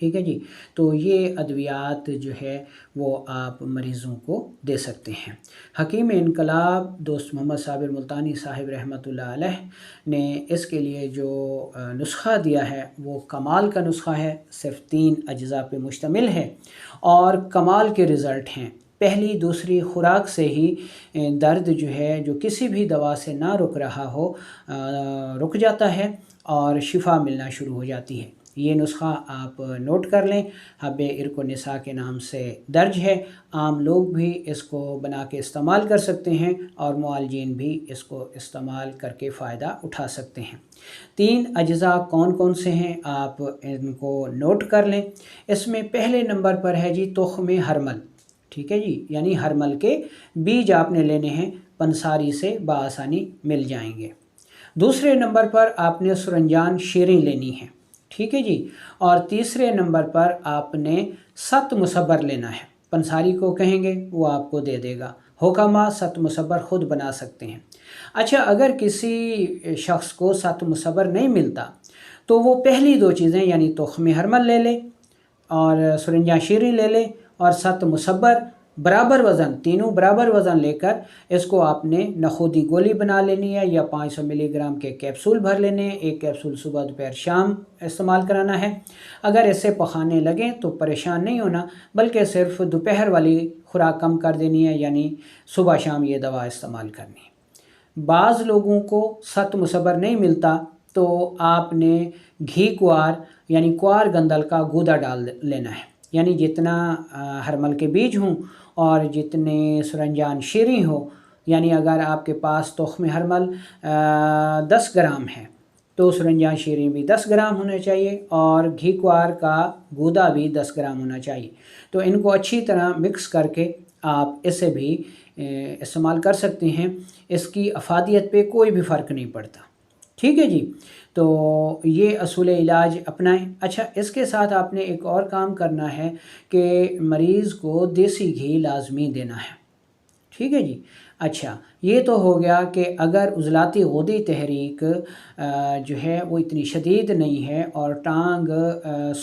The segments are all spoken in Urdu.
ٹھیک ہے جی، تو یہ ادویات جو ہے وہ آپ مریضوں کو دے سکتے ہیں۔ حکیم انقلاب دوست محمد صابر ملتانی صاحب رحمۃ اللہ علیہ نے اس کے لیے جو نسخہ دیا ہے وہ کمال کا نسخہ ہے، صرف 3 اجزاء پہ مشتمل ہے اور کمال کے رزلٹ ہیں۔ پہلی دوسری خوراک سے ہی درد جو ہے جو کسی بھی دوا سے نہ رک رہا ہو رک جاتا ہے اور شفا ملنا شروع ہو جاتی ہے۔ یہ نسخہ آپ نوٹ کر لیں، حب عرق النساء کے نام سے درج ہے، عام لوگ بھی اس کو بنا کے استعمال کر سکتے ہیں اور معالجین بھی اس کو استعمال کر کے فائدہ اٹھا سکتے ہیں۔ 3 اجزاء کون کون سے ہیں آپ ان کو نوٹ کر لیں۔ اس میں پہلے نمبر پر ہے جی تخم ہرمل، ٹھیک ہے جی، یعنی ہرمل کے بیج آپ نے لینے ہیں، پنساری سے بآسانی مل جائیں گے۔ دوسرے نمبر پر آپ نے سرنجان شیریں لینی ہے، ٹھیک ہے جی، اور تیسرے نمبر پر آپ نے 7 مصبر لینا ہے، پنساری کو کہیں گے وہ آپ کو دے دے گا، حکمہ 7 مصبر خود بنا سکتے ہیں۔ اچھا، اگر کسی شخص کو 7 مصبر نہیں ملتا تو وہ پہلی 2 چیزیں یعنی تخم ہرمل لے لے اور سرنجاں شیریں لے لے اور 7 مصبر برابر وزن، تینوں برابر وزن لے کر اس کو آپ نے نخودی گولی بنا لینی ہے یا 500 ملی گرام کے کیپسول بھر لینے ہیں، 1 کیپسول صبح دوپہر شام استعمال کرانا ہے۔ اگر اس سے پخانے لگیں تو پریشان نہیں ہونا، بلکہ صرف دوپہر والی خوراک کم کر دینی ہے، یعنی صبح شام یہ دوا استعمال کرنی ہے۔ بعض لوگوں کو 7 مصبر نہیں ملتا تو آپ نے گھی کوار یعنی کوار گندل کا گودا ڈال لینا ہے، یعنی جتنا ہرمل کے بیج ہوں اور جتنے سرنجان شیریں ہو، یعنی اگر آپ کے پاس تخم ہرمل 10 گرام ہے تو سرنجان شیریں بھی 10 گرام ہونا چاہیے اور گھی کوار کا گودا بھی 10 گرام ہونا چاہیے۔ تو ان کو اچھی طرح مکس کر کے آپ اسے بھی استعمال کر سکتے ہیں، اس کی افادیت پہ کوئی بھی فرق نہیں پڑتا، ٹھیک ہے جی۔ تو یہ اصول علاج اپنائیں۔ اچھا، اس کے ساتھ آپ نے ایک اور کام کرنا ہے کہ مریض کو دیسی گھی لازمی دینا ہے، ٹھیک ہے جی۔ اچھا، یہ تو ہو گیا کہ اگر عضلاتی غدی تحریک جو ہے وہ اتنی شدید نہیں ہے اور ٹانگ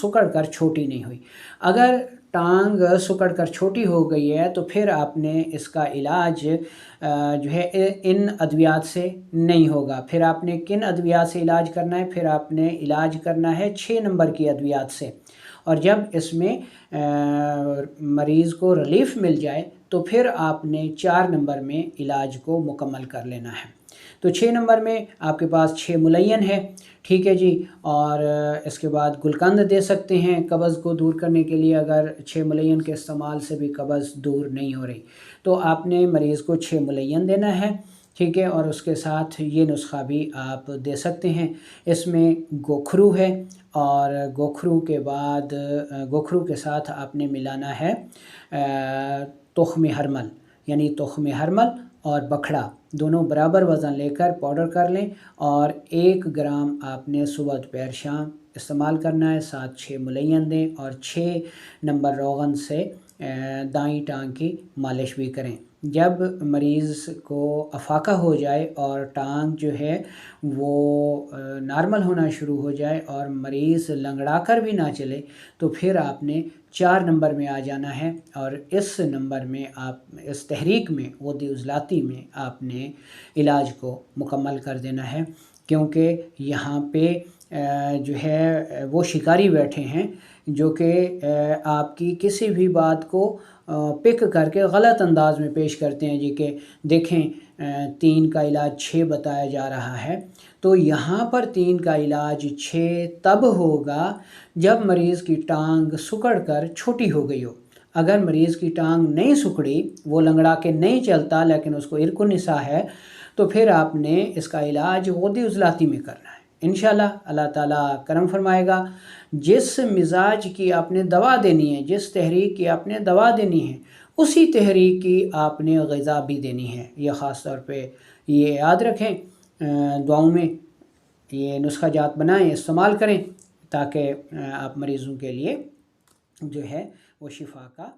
سکڑ کر چھوٹی نہیں ہوئی۔ اگر ٹانگ سکڑ کر چھوٹی ہو گئی ہے تو پھر آپ نے اس کا علاج جو ہے ان ادویات سے نہیں ہوگا۔ پھر آپ نے کن ادویات سے علاج کرنا ہے؟ پھر آپ نے علاج کرنا ہے 6 نمبر کی ادویات سے، اور جب اس میں مریض کو ریلیف مل جائے تو پھر آپ نے 4 نمبر میں علاج کو مکمل کر لینا ہے۔ تو 6 نمبر میں آپ کے پاس 6 ملین ہے، ٹھیک ہے جی، اور اس کے بعد گلقند دے سکتے ہیں قبض کو دور کرنے کے لیے، اگر 6 ملین کے استعمال سے بھی قبض دور نہیں ہو رہی تو آپ نے مریض کو 6 ملین دینا ہے، ٹھیک ہے، اور اس کے ساتھ یہ نسخہ بھی آپ دے سکتے ہیں۔ اس میں گوکھرو ہے اور گوکھرو کے بعد گوکھرو کے ساتھ آپ نے ملانا ہے تخم ہرمل، یعنی تخم ہرمل اور بکھڑا دونوں برابر وزن لے کر پاؤڈر کر لیں اور 1 گرام آپ نے صبح دوپہر شام استعمال کرنا ہے، ساتھ 6 ملین دیں اور 6 نمبر روغن سے دائیں ٹانگ کی مالش بھی کریں۔ جب مریض کو افاقہ ہو جائے اور ٹانگ جو ہے وہ نارمل ہونا شروع ہو جائے اور مریض لنگڑا کر بھی نہ چلے تو پھر آپ نے 4 نمبر میں آ جانا ہے اور اس نمبر میں آپ اس تحریک میں غدی عضلاتی میں آپ نے علاج کو مکمل کر دینا ہے، کیونکہ یہاں پہ جو ہے وہ شکاری بیٹھے ہیں جو کہ آپ کی کسی بھی بات کو پک کر کے غلط انداز میں پیش کرتے ہیں جی، کہ دیکھیں 3 کا علاج 6 بتایا جا رہا ہے، تو یہاں پر 3 کا علاج 6 تب ہوگا جب مریض کی ٹانگ سکڑ کر چھوٹی ہو گئی ہو۔ اگر مریض کی ٹانگ نہیں سکڑی، وہ لنگڑا کے نہیں چلتا لیکن اس کو عرق النساء ہے، تو پھر آپ نے اس کا علاج غدی عضلاتی میں کرنا ہے۔ انشاءاللہ اللہ تعالیٰ کرم فرمائے گا۔ جس مزاج کی آپ نے دوا دینی ہے، جس تحریک کی آپ نے دوا دینی ہے، اسی تحریک کی آپ نے غذا بھی دینی ہے۔ یہ خاص طور پہ یہ یاد رکھیں، دعاؤں میں یہ نسخہ جات بنائیں، استعمال کریں تاکہ آپ مریضوں کے لیے جو ہے وہ شفا کا